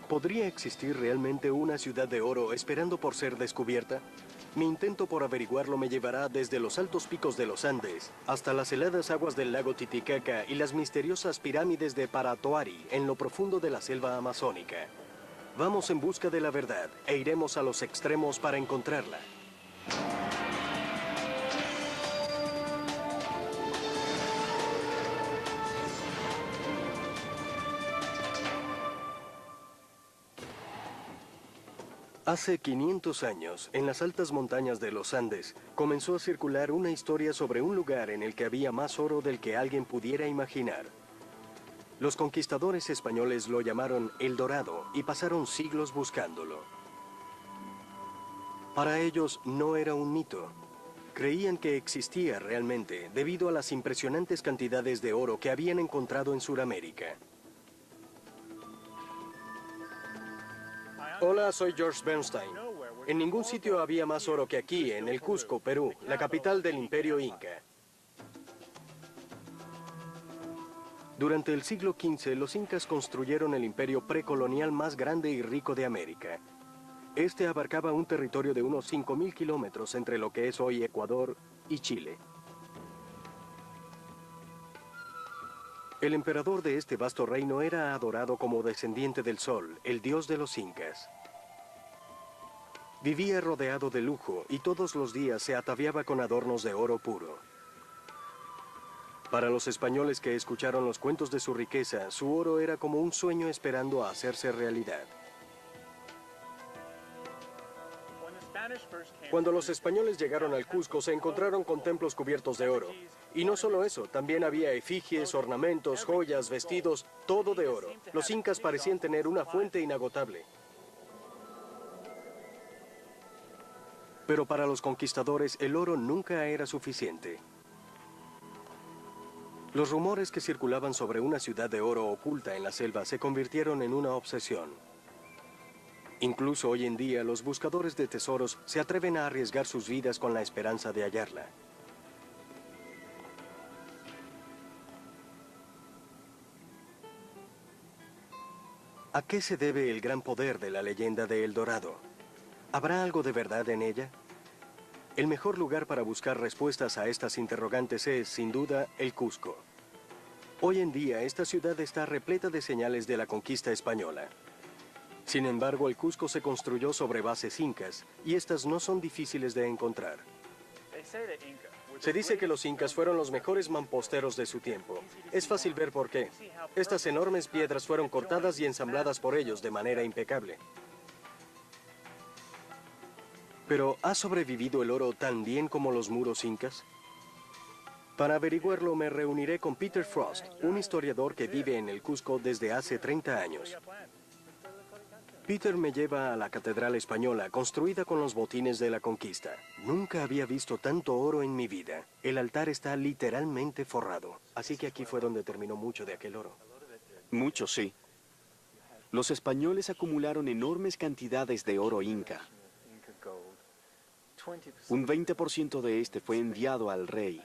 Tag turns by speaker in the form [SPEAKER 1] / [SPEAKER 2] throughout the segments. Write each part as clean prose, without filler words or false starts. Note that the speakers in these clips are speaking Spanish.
[SPEAKER 1] ¿Podría existir realmente una ciudad de oro esperando por ser descubierta? Mi intento por averiguarlo me llevará desde los altos picos de los Andes hasta las heladas aguas del lago Titicaca y las misteriosas pirámides de Paratoari en lo profundo de la selva amazónica. Vamos en busca de la verdad e iremos a los extremos para encontrarla. Hace 500 años, en las altas montañas de los Andes, comenzó a circular una historia sobre un lugar en el que había más oro del que alguien pudiera imaginar. Los conquistadores españoles lo llamaron El Dorado y pasaron siglos buscándolo. Para ellos no era un mito. Creían que existía realmente debido a las impresionantes cantidades de oro que habían encontrado en Sudamérica. Hola, soy George Bernstein. En ningún sitio había más oro que aquí, en el Cusco, Perú, la capital del Imperio Inca. Durante el siglo XV, los incas construyeron el imperio precolonial más grande y rico de América. Este abarcaba un territorio de unos 5.000 kilómetros entre lo que es hoy Ecuador y Chile. El emperador de este vasto reino era adorado como descendiente del sol, el dios de los incas. Vivía rodeado de lujo y todos los días se ataviaba con adornos de oro puro. Para los españoles que escucharon los cuentos de su riqueza, su oro era como un sueño esperando a hacerse realidad. Cuando los españoles llegaron al Cusco, se encontraron con templos cubiertos de oro. Y no solo eso, también había efigies, ornamentos, joyas, vestidos, todo de oro. Los incas parecían tener una fuente inagotable. Pero para los conquistadores, el oro nunca era suficiente. Los rumores que circulaban sobre una ciudad de oro oculta en la selva se convirtieron en una obsesión. Incluso hoy en día, los buscadores de tesoros se atreven a arriesgar sus vidas con la esperanza de hallarla. ¿A qué se debe el gran poder de la leyenda de El Dorado? ¿Habrá algo de verdad en ella? El mejor lugar para buscar respuestas a estas interrogantes es, sin duda, el Cusco. Hoy en día, esta ciudad está repleta de señales de la conquista española. Sin embargo, el Cusco se construyó sobre bases incas, y estas no son difíciles de encontrar. Se dice que los incas fueron los mejores mamposteros de su tiempo. Es fácil ver por qué. Estas enormes piedras fueron cortadas y ensambladas por ellos de manera impecable. Pero, ¿ha sobrevivido el oro tan bien como los muros incas? Para averiguarlo, me reuniré con Peter Frost, un historiador que vive en el Cusco desde hace 30 años. Peter me lleva a la Catedral Española, construida con los botines de la conquista. Nunca había visto tanto oro en mi vida. El altar está literalmente forrado. Así que aquí fue donde terminó mucho de aquel oro.
[SPEAKER 2] Mucho, sí. Los españoles acumularon enormes cantidades de oro inca. Un 20% de este fue enviado al rey.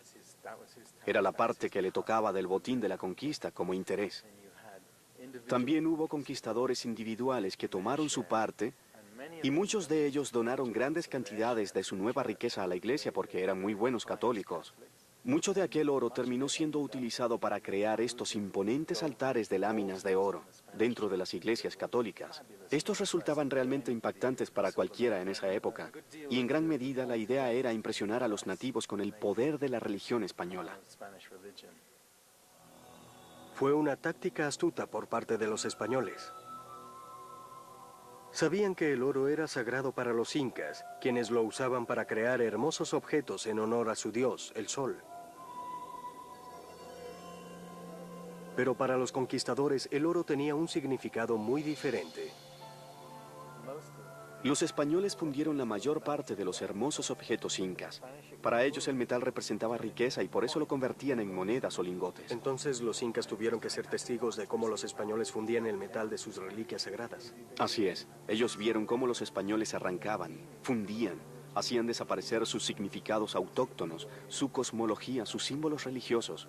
[SPEAKER 2] Era la parte que le tocaba del botín de la conquista como interés. También hubo conquistadores individuales que tomaron su parte y muchos de ellos donaron grandes cantidades de su nueva riqueza a la iglesia porque eran muy buenos católicos. Mucho de aquel oro terminó siendo utilizado para crear estos imponentes altares de láminas de oro dentro de las iglesias católicas. Estos resultaban realmente impactantes para cualquiera en esa época, y en gran medida la idea era impresionar a los nativos con el poder de la religión española.
[SPEAKER 1] Fue una táctica astuta por parte de los españoles. Sabían que el oro era sagrado para los incas, quienes lo usaban para crear hermosos objetos en honor a su dios, el sol. Pero para los conquistadores, el oro tenía un significado muy diferente.
[SPEAKER 2] Los españoles fundieron la mayor parte de los hermosos objetos incas. Para ellos el metal representaba riqueza y por eso lo convertían en monedas o lingotes.
[SPEAKER 1] Entonces los incas tuvieron que ser testigos de cómo los españoles fundían el metal de sus reliquias sagradas.
[SPEAKER 2] Así es. Ellos vieron cómo los españoles arrancaban, fundían, hacían desaparecer sus significados autóctonos, su cosmología, sus símbolos religiosos.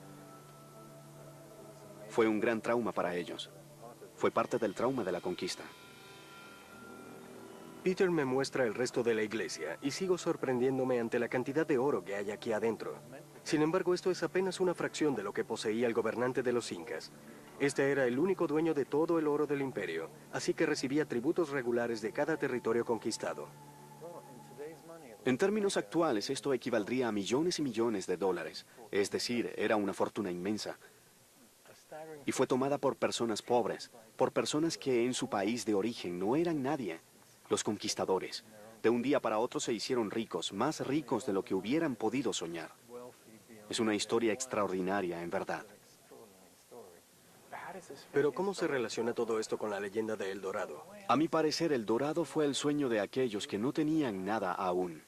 [SPEAKER 2] Fue un gran trauma para ellos. Fue parte del trauma de la conquista.
[SPEAKER 1] Peter me muestra el resto de la iglesia y sigo sorprendiéndome ante la cantidad de oro que hay aquí adentro. Sin embargo, esto es apenas una fracción de lo que poseía el gobernante de los incas. Este era el único dueño de todo el oro del imperio, así que recibía tributos regulares de cada territorio conquistado.
[SPEAKER 2] En términos actuales, esto equivaldría a millones y millones de dólares. Es decir, era una fortuna inmensa. Y fue tomada por personas pobres, por personas que en su país de origen no eran nadie. Los conquistadores. De un día para otro se hicieron ricos, más ricos de lo que hubieran podido soñar. Es una historia extraordinaria, en verdad.
[SPEAKER 1] Pero ¿cómo se relaciona todo esto con la leyenda de El Dorado?
[SPEAKER 2] A mi parecer, El Dorado fue el sueño de aquellos que no tenían nada aún.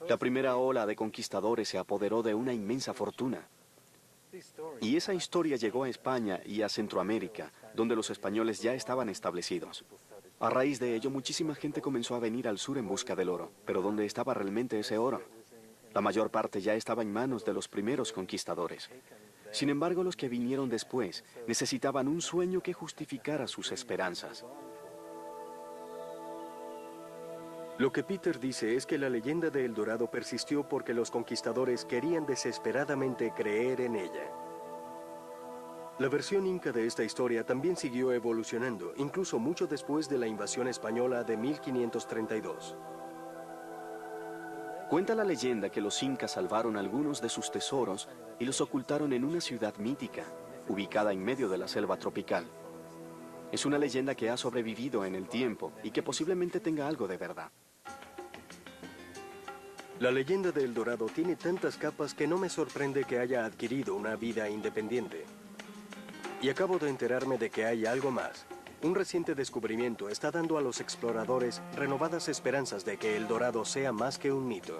[SPEAKER 2] La primera ola de conquistadores se apoderó de una inmensa fortuna. Y esa historia llegó a España y a Centroamérica, donde los españoles ya estaban establecidos. A raíz de ello, muchísima gente comenzó a venir al sur en busca del oro. Pero ¿dónde estaba realmente ese oro? La mayor parte ya estaba en manos de los primeros conquistadores. Sin embargo, los que vinieron después necesitaban un sueño que justificara sus esperanzas.
[SPEAKER 1] Lo que Peter dice es que la leyenda de El Dorado persistió porque los conquistadores querían desesperadamente creer en ella. La versión inca de esta historia también siguió evolucionando, incluso mucho después de la invasión española de 1532.
[SPEAKER 2] Cuenta la leyenda que los incas salvaron algunos de sus tesoros y los ocultaron en una ciudad mítica, ubicada en medio de la selva tropical. Es una leyenda que ha sobrevivido en el tiempo y que posiblemente tenga algo de verdad.
[SPEAKER 1] La leyenda de El Dorado tiene tantas capas que no me sorprende que haya adquirido una vida independiente. Y acabo de enterarme de que hay algo más. Un reciente descubrimiento está dando a los exploradores renovadas esperanzas de que El Dorado sea más que un mito.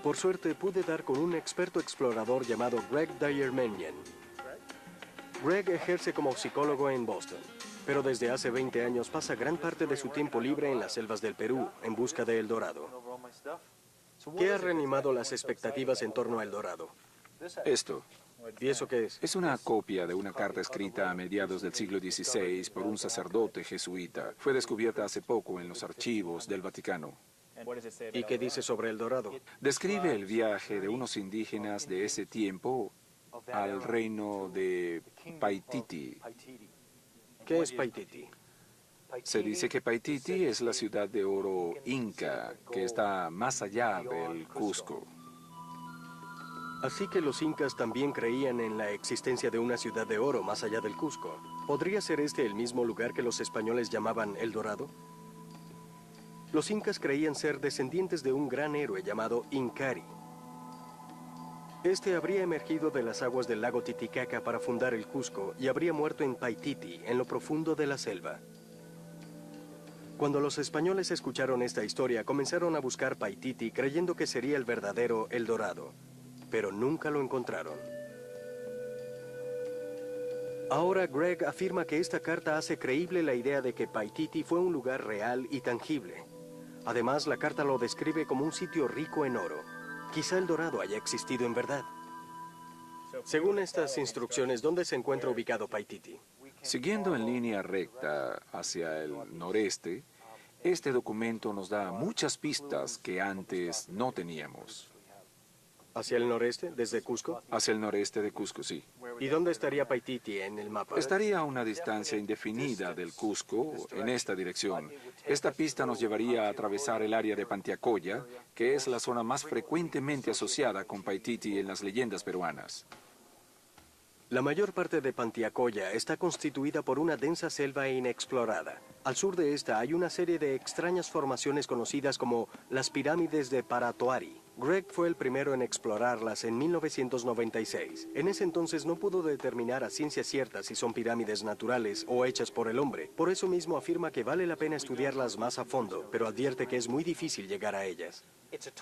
[SPEAKER 1] Por suerte pude dar con un experto explorador llamado Greg Dyer Menyen. Greg ejerce como psicólogo en Boston, pero desde hace 20 años pasa gran parte de su tiempo libre en las selvas del Perú en busca de El Dorado. ¿Qué ha reanimado las expectativas en torno a El Dorado?
[SPEAKER 3] Esto
[SPEAKER 1] ¿Y eso qué es?
[SPEAKER 3] es una copia de una carta escrita a mediados del siglo XVI por un sacerdote jesuita. Fue descubierta hace poco en los archivos del Vaticano.
[SPEAKER 1] ¿Y qué dice sobre El Dorado?
[SPEAKER 3] Describe el viaje de unos indígenas de ese tiempo al reino de Paititi.
[SPEAKER 1] ¿Qué es Paititi?
[SPEAKER 3] Se dice que Paititi es la ciudad de oro inca, que está más allá del Cusco.
[SPEAKER 1] Así que los incas también creían en la existencia de una ciudad de oro más allá del Cusco. ¿Podría ser este el mismo lugar que los españoles llamaban El Dorado? Los incas creían ser descendientes de un gran héroe llamado Incari. Este habría emergido de las aguas del lago Titicaca para fundar el Cusco y habría muerto en Paititi, en lo profundo de la selva. Cuando los españoles escucharon esta historia, comenzaron a buscar Paititi creyendo que sería el verdadero El Dorado, pero nunca lo encontraron. Ahora Greg afirma que esta carta hace creíble la idea de que Paititi fue un lugar real y tangible. Además, la carta lo describe como un sitio rico en oro. Quizá El Dorado haya existido en verdad. Según estas instrucciones, ¿dónde se encuentra ubicado Paititi?
[SPEAKER 3] Siguiendo en línea recta hacia el noreste, este documento nos da muchas pistas que antes no teníamos.
[SPEAKER 1] ¿Hacia el noreste, desde Cusco?
[SPEAKER 3] Hacia el noreste de Cusco, sí.
[SPEAKER 1] ¿Y dónde estaría Paititi en el mapa?
[SPEAKER 3] Estaría a una distancia indefinida del Cusco en esta dirección. Esta pista nos llevaría a atravesar el área de Pantiacoya, que es la zona más frecuentemente asociada con Paititi en las leyendas peruanas.
[SPEAKER 1] La mayor parte de Pantiacoya está constituida por una densa selva inexplorada. Al sur de esta hay una serie de extrañas formaciones conocidas como las pirámides de Paratoari. Greg fue el primero en explorarlas en 1996. En ese entonces no pudo determinar a ciencia cierta si son pirámides naturales o hechas por el hombre. Por eso mismo afirma que vale la pena estudiarlas más a fondo, pero advierte que es muy difícil llegar a ellas.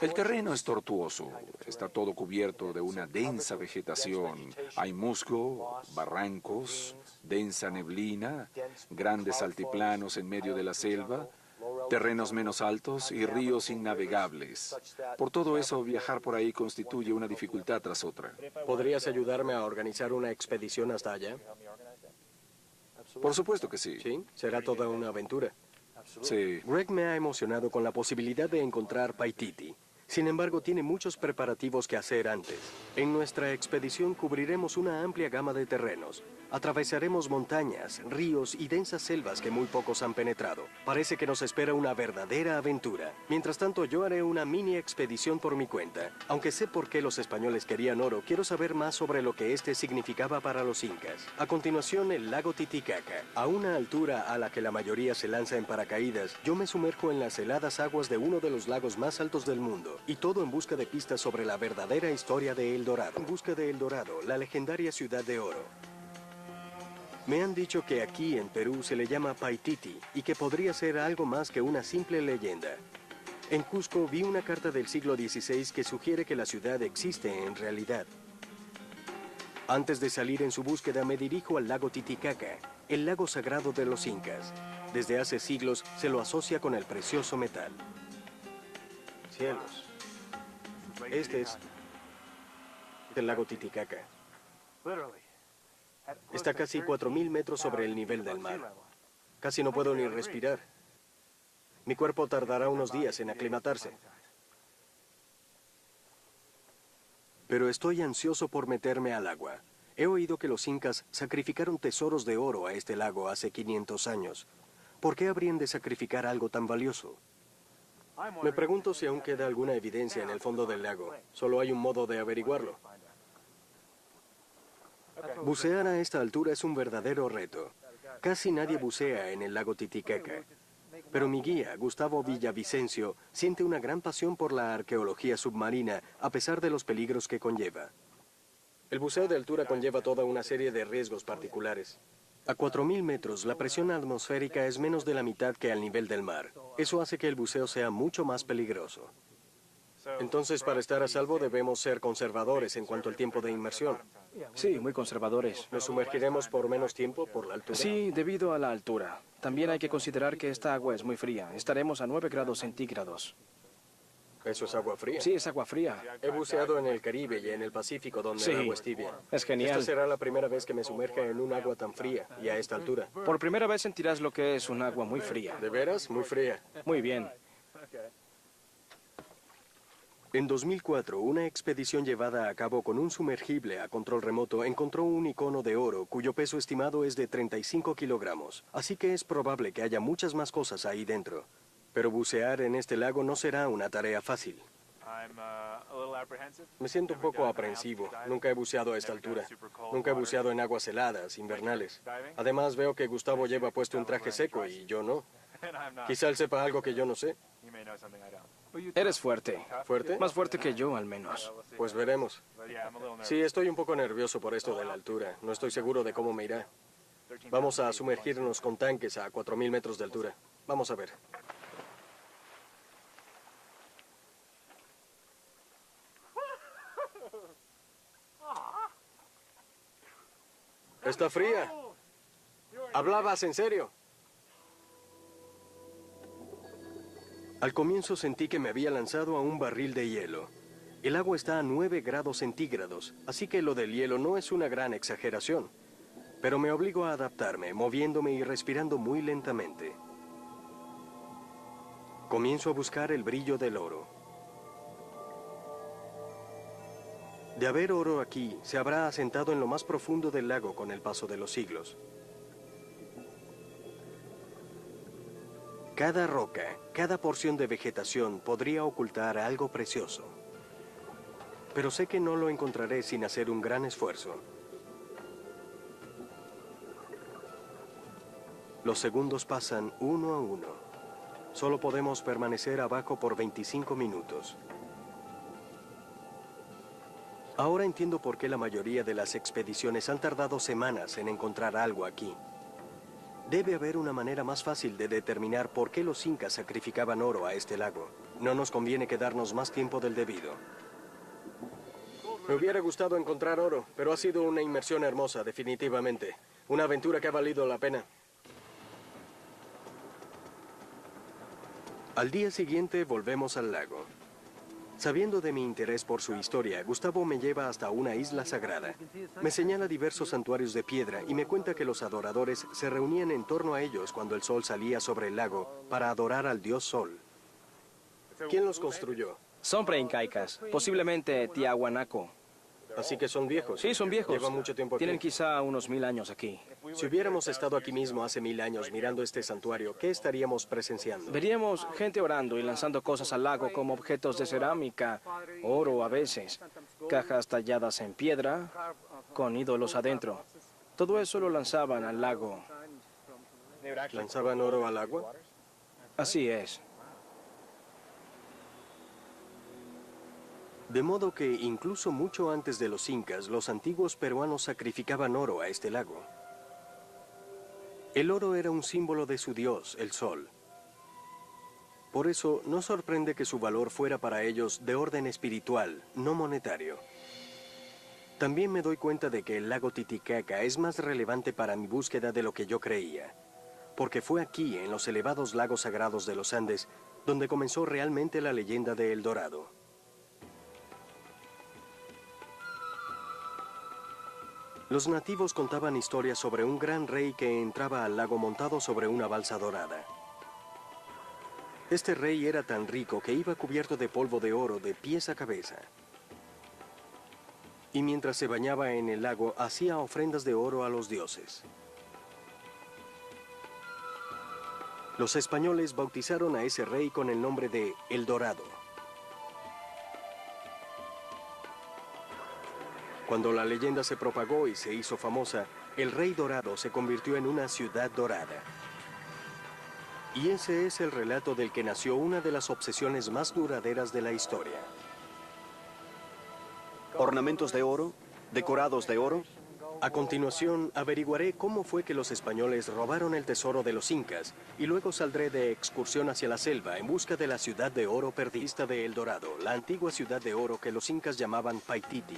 [SPEAKER 3] El terreno es tortuoso, está todo cubierto de una densa vegetación. Hay musgo, barrancos, densa neblina, grandes altiplanos en medio de la selva, terrenos menos altos y ríos innavegables. Por todo eso, viajar por ahí constituye una dificultad tras otra.
[SPEAKER 1] ¿Podrías ayudarme a organizar una expedición hasta allá?
[SPEAKER 3] Por supuesto que sí.
[SPEAKER 1] Sí, será toda una aventura.
[SPEAKER 3] Sí.
[SPEAKER 1] Greg me ha emocionado con la posibilidad de encontrar Paititi. Sin embargo, tiene muchos preparativos que hacer antes. En nuestra expedición cubriremos una amplia gama de terrenos. Atravesaremos montañas, ríos y densas selvas que muy pocos han penetrado. Parece que nos espera una verdadera aventura. Mientras tanto, yo haré una mini expedición por mi cuenta. Aunque sé por qué los españoles querían oro, quiero saber más sobre lo que este significaba para los incas. A continuación, el lago Titicaca. A una altura a la que la mayoría se lanza en paracaídas, yo me sumerjo en las heladas aguas de uno de los lagos más altos del mundo. Y todo en busca de pistas sobre la verdadera historia de El Dorado. En busca de El Dorado, la legendaria ciudad de oro. Me han dicho que aquí en Perú se le llama Paititi y que podría ser algo más que una simple leyenda. En Cusco vi una carta del siglo XVI que sugiere que la ciudad existe en realidad. Antes de salir en su búsqueda me dirijo al lago Titicaca, el lago sagrado de los incas. Desde hace siglos se lo asocia con el precioso metal. Cielos. Este es el lago Titicaca. Está casi 4.000 metros sobre el nivel del mar. Casi no puedo ni respirar. Mi cuerpo tardará unos días en aclimatarse. Pero estoy ansioso por meterme al agua. He oído que los incas sacrificaron tesoros de oro a este lago hace 500 años. ¿Por qué habrían de sacrificar algo tan valioso? Me pregunto si aún queda alguna evidencia en el fondo del lago. Solo hay un modo de averiguarlo. Bucear a esta altura es un verdadero reto. Casi nadie bucea en el lago Titicaca. Pero mi guía, Gustavo Villavicencio, siente una gran pasión por la arqueología submarina, a pesar de los peligros que conlleva. El buceo de altura conlleva toda una serie de riesgos particulares. A 4.000 metros, la presión atmosférica es menos de la mitad que al nivel del mar. Eso hace que el buceo sea mucho más peligroso. Entonces, para estar a salvo, debemos ser conservadores en cuanto al tiempo de inmersión.
[SPEAKER 4] Sí, muy conservadores.
[SPEAKER 1] ¿Nos sumergiremos por menos tiempo por la altura?
[SPEAKER 4] Sí, debido a la altura. También hay que considerar que esta agua es muy fría. Estaremos a 9 grados centígrados.
[SPEAKER 1] ¿Eso es agua fría?
[SPEAKER 4] Sí, es agua fría.
[SPEAKER 1] He buceado en el Caribe y en el Pacífico, donde
[SPEAKER 4] Sí,
[SPEAKER 1] el agua es tibia.
[SPEAKER 4] es genial.
[SPEAKER 1] Esta será la primera vez que me sumerja en un agua tan fría y a esta altura.
[SPEAKER 4] Por primera vez sentirás lo que es un agua muy fría.
[SPEAKER 1] ¿De veras? Muy fría.
[SPEAKER 4] Muy bien.
[SPEAKER 1] En 2004, una expedición llevada a cabo con un sumergible a control remoto encontró un icono de oro cuyo peso estimado es de 35 kilogramos. Así que es probable que haya muchas más cosas ahí dentro. Pero bucear en este lago no será una tarea fácil. Me siento un poco aprensivo. Nunca he buceado a esta altura. Nunca he buceado en aguas heladas, invernales. Además, veo que Gustavo lleva puesto un traje seco y yo no. Quizá él sepa algo que yo no sé.
[SPEAKER 4] Eres fuerte.
[SPEAKER 1] ¿Fuerte?
[SPEAKER 4] Más fuerte que yo, al menos.
[SPEAKER 1] Pues veremos. Sí, estoy un poco nervioso por esto de la altura. No estoy seguro de cómo me irá. Vamos a sumergirnos con tanques a 4.000 metros de altura. Vamos a ver. Está fría. ¿Hablabas en serio? Al comienzo sentí que me había lanzado a un barril de hielo. El agua está a 9 grados centígrados, así que lo del hielo no es una gran exageración. Pero me obligo a adaptarme, moviéndome y respirando muy lentamente. Comienzo a buscar el brillo del oro. De haber oro aquí, se habrá asentado en lo más profundo del lago con el paso de los siglos. Cada roca, cada porción de vegetación podría ocultar algo precioso. Pero sé que no lo encontraré sin hacer un gran esfuerzo. Los segundos pasan uno a uno. Solo podemos permanecer abajo por 25 minutos. Ahora entiendo por qué la mayoría de las expediciones han tardado semanas en encontrar algo aquí. Debe haber una manera más fácil de determinar por qué los incas sacrificaban oro a este lago. No nos conviene quedarnos más tiempo del debido. Me hubiera gustado encontrar oro, pero ha sido una inmersión hermosa, definitivamente. Una aventura que ha valido la pena. Al día siguiente volvemos al lago. Sabiendo de mi interés por su historia, Gustavo me lleva hasta una isla sagrada. Me señala diversos santuarios de piedra y me cuenta que los adoradores se reunían en torno a ellos cuando el sol salía sobre el lago para adorar al dios Sol. ¿Quién los construyó?
[SPEAKER 4] Son preincaicas, posiblemente Tiahuanaco.
[SPEAKER 1] Así que son viejos.
[SPEAKER 4] Sí, son viejos.
[SPEAKER 1] Llevan mucho tiempo aquí.
[SPEAKER 4] Tienen quizá unos 1000 años aquí.
[SPEAKER 1] Si hubiéramos estado aquí mismo hace 1000 años mirando este santuario, ¿qué estaríamos presenciando?
[SPEAKER 4] Veríamos gente orando y lanzando cosas al lago como objetos de cerámica, oro a veces, cajas talladas en piedra con ídolos adentro. Todo eso lo lanzaban al lago.
[SPEAKER 1] ¿Lanzaban oro al agua?
[SPEAKER 4] Así es.
[SPEAKER 1] De modo que incluso mucho antes de los incas, los antiguos peruanos sacrificaban oro a este lago. El oro era un símbolo de su dios, el sol. Por eso, no sorprende que su valor fuera para ellos de orden espiritual, no monetario. También me doy cuenta de que el lago Titicaca es más relevante para mi búsqueda de lo que yo creía, porque fue aquí, en los elevados lagos sagrados de los Andes, donde comenzó realmente la leyenda de El Dorado. Los nativos contaban historias sobre un gran rey que entraba al lago montado sobre una balsa dorada. Este rey era tan rico que iba cubierto de polvo de oro de pies a cabeza. Y mientras se bañaba en el lago, hacía ofrendas de oro a los dioses. Los españoles bautizaron a ese rey con el nombre de El Dorado. Cuando la leyenda se propagó y se hizo famosa, el Rey Dorado se convirtió en una ciudad dorada. Y ese es el relato del que nació una de las obsesiones más duraderas de la historia.
[SPEAKER 2] Ornamentos de oro, decorados de oro.
[SPEAKER 1] A continuación, averiguaré cómo fue que los españoles robaron el tesoro de los incas y luego saldré de excursión hacia la selva en busca de la ciudad de oro perdida de El Dorado, la antigua ciudad de oro que los incas llamaban Paititi.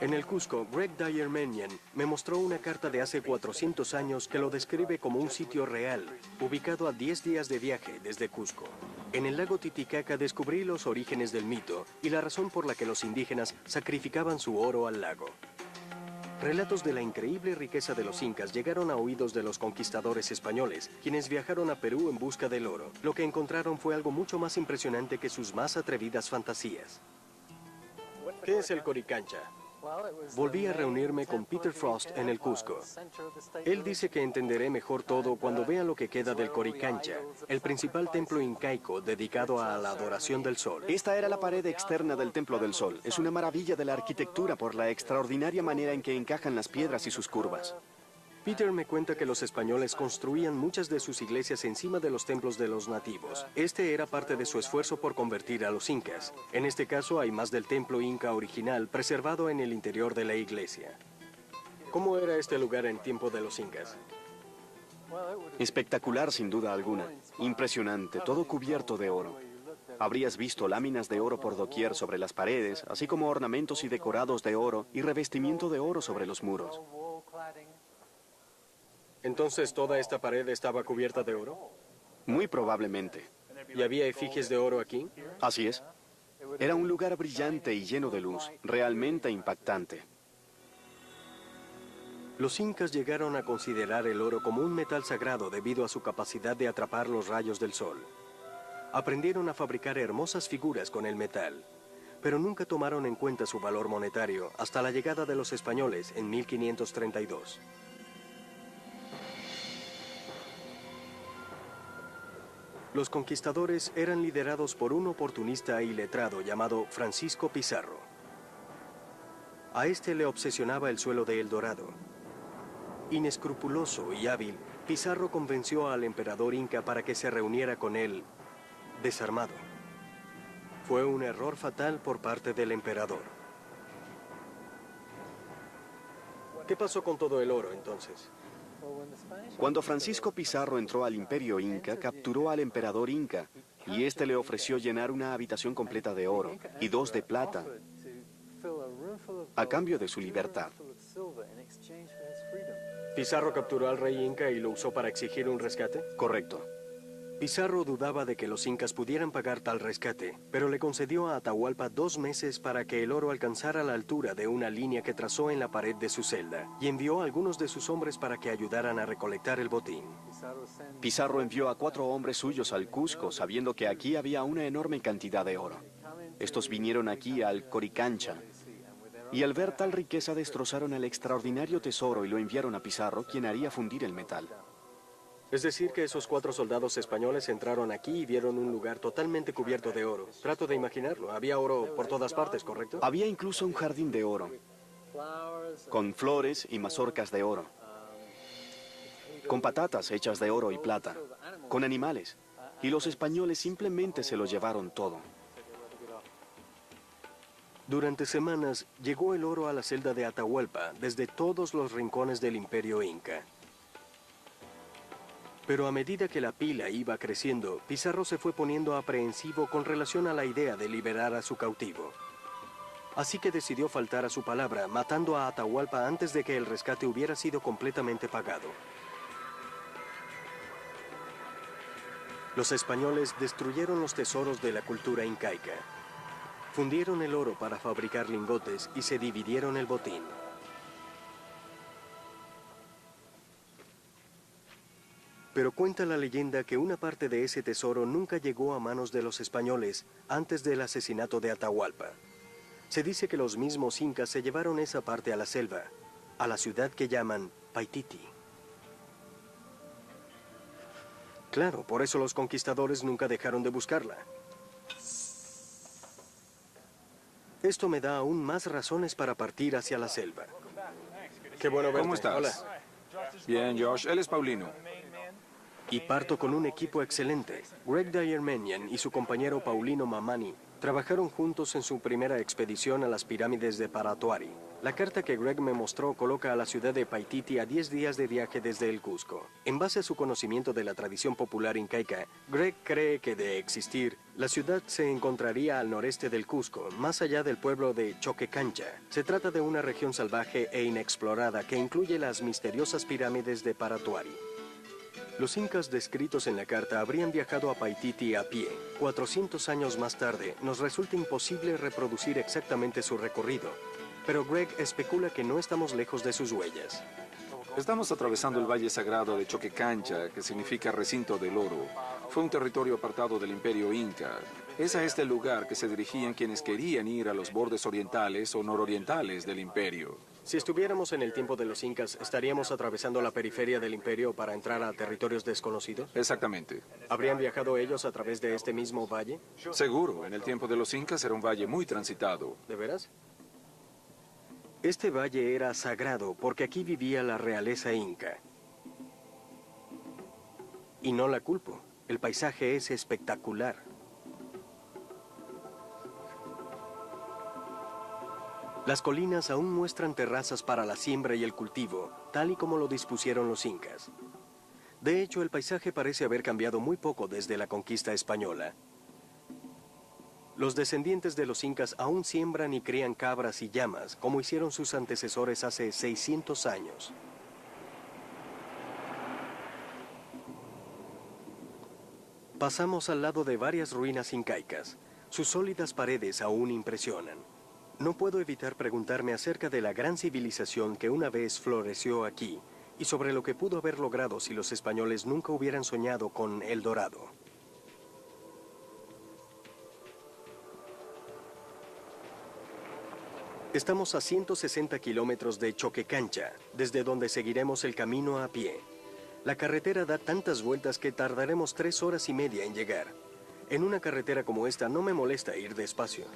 [SPEAKER 1] En el Cusco, Greg Dyer Menyen me mostró una carta de hace 400 años que lo describe como un sitio real, ubicado a 10 días de viaje desde Cusco. En el lago Titicaca descubrí los orígenes del mito y la razón por la que los indígenas sacrificaban su oro al lago. Relatos de la increíble riqueza de los incas llegaron a oídos de los conquistadores españoles, quienes viajaron a Perú en busca del oro. Lo que encontraron fue algo mucho más impresionante que sus más atrevidas fantasías. ¿Qué es el Coricancha? Volví a reunirme con Peter Frost en el Cusco. Él dice que entenderé mejor todo cuando vea lo que queda del Coricancha, el principal templo incaico dedicado a la adoración del sol.
[SPEAKER 2] Esta era la pared externa del Templo del Sol. Es una maravilla de la arquitectura por la extraordinaria manera en que encajan las piedras y sus curvas.
[SPEAKER 1] Peter me cuenta que los españoles construían muchas de sus iglesias encima de los templos de los nativos. Este era parte de su esfuerzo por convertir a los incas. En este caso hay más del templo inca original preservado en el interior de la iglesia. ¿Cómo era este lugar en tiempo de los incas?
[SPEAKER 2] Espectacular sin duda alguna. Impresionante, todo cubierto de oro. Habrías visto láminas de oro por doquier sobre las paredes, así como ornamentos y decorados de oro y revestimiento de oro sobre los muros.
[SPEAKER 1] ¿Entonces toda esta pared estaba cubierta de oro?
[SPEAKER 2] Muy probablemente.
[SPEAKER 1] ¿Y había efigies de oro aquí?
[SPEAKER 2] Así es. Era un lugar brillante y lleno de luz, realmente impactante.
[SPEAKER 1] Los incas llegaron a considerar el oro como un metal sagrado debido a su capacidad de atrapar los rayos del sol. Aprendieron a fabricar hermosas figuras con el metal, pero nunca tomaron en cuenta su valor monetario hasta la llegada de los españoles en 1532. Los conquistadores eran liderados por un oportunista y letrado llamado Francisco Pizarro. A este le obsesionaba el suelo de El Dorado. Inescrupuloso y hábil, Pizarro convenció al emperador inca para que se reuniera con él, desarmado. Fue un error fatal por parte del emperador. ¿Qué pasó con todo el oro entonces?
[SPEAKER 2] Cuando Francisco Pizarro entró al Imperio Inca, capturó al emperador inca, y este le ofreció llenar una habitación completa de oro y 2 de plata, a cambio de su libertad.
[SPEAKER 1] ¿Pizarro capturó al rey inca y lo usó para exigir un rescate?
[SPEAKER 2] Correcto.
[SPEAKER 1] Pizarro dudaba de que los incas pudieran pagar tal rescate, pero le concedió a Atahualpa 2 meses para que el oro alcanzara la altura de una línea que trazó en la pared de su celda, y envió a algunos de sus hombres para que ayudaran a recolectar el botín.
[SPEAKER 2] Pizarro envió a 4 hombres suyos al Cusco, sabiendo que aquí había una enorme cantidad de oro. Estos vinieron aquí al Coricancha, y al ver tal riqueza destrozaron el extraordinario tesoro y lo enviaron a Pizarro, quien haría fundir el metal.
[SPEAKER 1] Es decir, que esos 4 soldados españoles entraron aquí y vieron un lugar totalmente cubierto de oro. Trato de imaginarlo. Había oro por todas partes, ¿correcto?
[SPEAKER 2] Había incluso un jardín de oro, con flores y mazorcas de oro, con patatas hechas de oro y plata, con animales, y los españoles simplemente se lo llevaron todo.
[SPEAKER 1] Durante semanas llegó el oro a la celda de Atahualpa desde todos los rincones del imperio inca. Pero a medida que la pila iba creciendo, Pizarro se fue poniendo aprehensivo con relación a la idea de liberar a su cautivo. Así que decidió faltar a su palabra, matando a Atahualpa antes de que el rescate hubiera sido completamente pagado. Los españoles destruyeron los tesoros de la cultura incaica. Fundieron el oro para fabricar lingotes y se dividieron el botín. Pero cuenta la leyenda que una parte de ese tesoro nunca llegó a manos de los españoles antes del asesinato de Atahualpa. Se dice que los mismos incas se llevaron esa parte a la selva, a la ciudad que llaman Paititi. Claro, por eso los conquistadores nunca dejaron de buscarla. Esto me da aún más razones para partir hacia la selva. Qué bueno verte.
[SPEAKER 3] ¿Cómo estás?
[SPEAKER 1] Hola.
[SPEAKER 3] Bien, Josh. Él es Paulino.
[SPEAKER 1] Y parto con un equipo excelente. Greg Dayermenian y su compañero Paulino Mamani trabajaron juntos en su primera expedición a las pirámides de Paratoari. La carta que Greg me mostró coloca a la ciudad de Paititi a 10 días de viaje desde el Cusco. En base a su conocimiento de la tradición popular incaica, Greg cree que de existir, la ciudad se encontraría al noreste del Cusco, más allá del pueblo de Choquecancha. Se trata de una región salvaje e inexplorada que incluye las misteriosas pirámides de Paratoari. Los incas descritos en la carta habrían viajado a Paititi a pie. 400 años más tarde, nos resulta imposible reproducir exactamente su recorrido, pero Greg especula que no estamos lejos de sus huellas.
[SPEAKER 3] Estamos atravesando el Valle Sagrado de Choquecancha, que significa recinto del oro. Fue un territorio apartado del Imperio Inca. Es a este lugar que se dirigían quienes querían ir a los bordes orientales o nororientales del imperio.
[SPEAKER 1] Si estuviéramos en el tiempo de los incas, ¿estaríamos atravesando la periferia del imperio para entrar a territorios desconocidos?
[SPEAKER 3] Exactamente.
[SPEAKER 1] ¿Habrían viajado ellos a través de este mismo valle?
[SPEAKER 3] Seguro, en el tiempo de los incas era un valle muy transitado.
[SPEAKER 1] ¿De veras? Este valle era sagrado porque aquí vivía la realeza inca. Y no la culpo. El paisaje es espectacular. Las colinas aún muestran terrazas para la siembra y el cultivo, tal y como lo dispusieron los incas. De hecho, el paisaje parece haber cambiado muy poco desde la conquista española. Los descendientes de los incas aún siembran y crían cabras y llamas, como hicieron sus antecesores hace 600 años. Pasamos al lado de varias ruinas incaicas. Sus sólidas paredes aún impresionan. No puedo evitar preguntarme acerca de la gran civilización que una vez floreció aquí y sobre lo que pudo haber logrado si los españoles nunca hubieran soñado con El Dorado. Estamos a 160 kilómetros de Choquecancha, desde donde seguiremos el camino a pie. La carretera da tantas vueltas que tardaremos 3 horas y media en llegar. En una carretera como esta no me molesta ir despacio.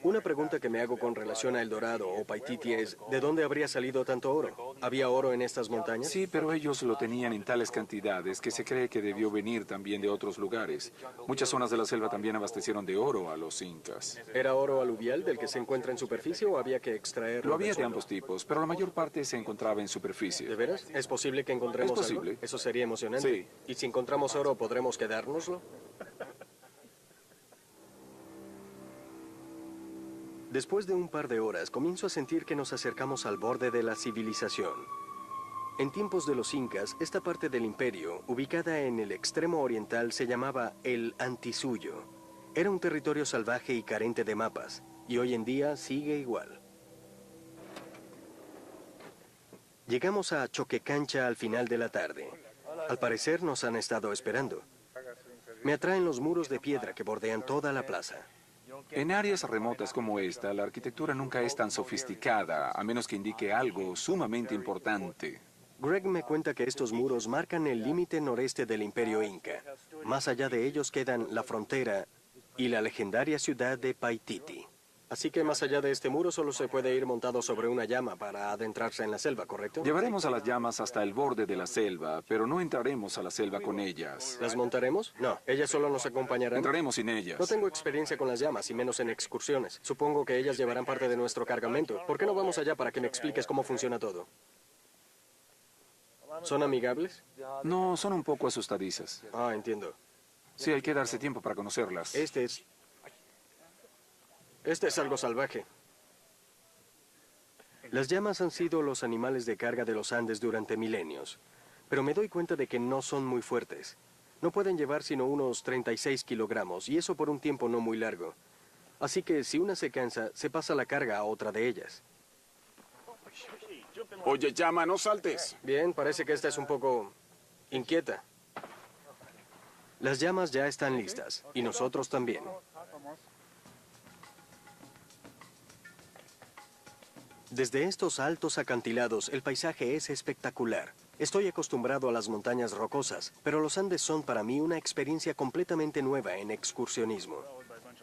[SPEAKER 1] Una pregunta que me hago con relación a El Dorado o Paititi es, ¿de dónde habría salido tanto oro? ¿Había oro en estas montañas?
[SPEAKER 3] Sí, pero ellos lo tenían en tales cantidades que se cree que debió venir también de otros lugares. Muchas zonas de la selva también abastecieron de oro a los incas.
[SPEAKER 1] ¿Era oro aluvial del que se encuentra en superficie o había que extraerlo?
[SPEAKER 3] Lo había
[SPEAKER 1] del
[SPEAKER 3] de
[SPEAKER 1] suelo?
[SPEAKER 3] ambos tipos, pero la mayor parte se encontraba en superficie.
[SPEAKER 1] ¿De veras? ¿Es posible que encontremos
[SPEAKER 3] Es posible.
[SPEAKER 1] algo? Eso sería emocionante.
[SPEAKER 3] Sí.
[SPEAKER 1] ¿Y si encontramos oro, podremos quedárnoslo? Después de un par de horas, comienzo a sentir que nos acercamos al borde de la civilización. En tiempos de los incas, esta parte del imperio, ubicada en el extremo oriental, se llamaba el Antisuyo. Era un territorio salvaje y carente de mapas, y hoy en día sigue igual. Llegamos a Choquecancha al final de la tarde. Al parecer nos han estado esperando. Me atraen los muros de piedra que bordean toda la plaza.
[SPEAKER 3] En áreas remotas como esta, la arquitectura nunca es tan sofisticada, a menos que indique algo sumamente importante.
[SPEAKER 1] Greg me cuenta que estos muros marcan el límite noreste del Imperio Inca. Más allá de ellos quedan la frontera y la legendaria ciudad de Paititi. Así que más allá de este muro solo se puede ir montado sobre una llama para adentrarse en la selva, ¿correcto?
[SPEAKER 3] Llevaremos a las llamas hasta el borde de la selva, pero no entraremos a la selva con ellas.
[SPEAKER 1] ¿Las montaremos? No, ellas solo nos acompañarán.
[SPEAKER 3] Entraremos sin ellas.
[SPEAKER 1] No tengo experiencia con las llamas, y menos en excursiones. Supongo que ellas llevarán parte de nuestro cargamento. ¿Por qué no vamos allá para que me expliques cómo funciona todo? ¿Son amigables?
[SPEAKER 3] No, son un poco asustadizas.
[SPEAKER 1] Ah, entiendo.
[SPEAKER 3] Sí, hay que darse tiempo para conocerlas.
[SPEAKER 1] Este es algo salvaje. Las llamas han sido los animales de carga de los Andes durante milenios, pero me doy cuenta de que no son muy fuertes. No pueden llevar sino unos 36 kilogramos, y eso por un tiempo no muy largo. Así que si una se cansa, se pasa la carga a otra de ellas.
[SPEAKER 5] Oye, llama, no saltes.
[SPEAKER 1] Bien, parece que esta es un poco inquieta. Las llamas ya están listas, y nosotros también. Desde estos altos acantilados, el paisaje es espectacular. Estoy acostumbrado a las montañas rocosas, pero los Andes son para mí una experiencia completamente nueva en excursionismo.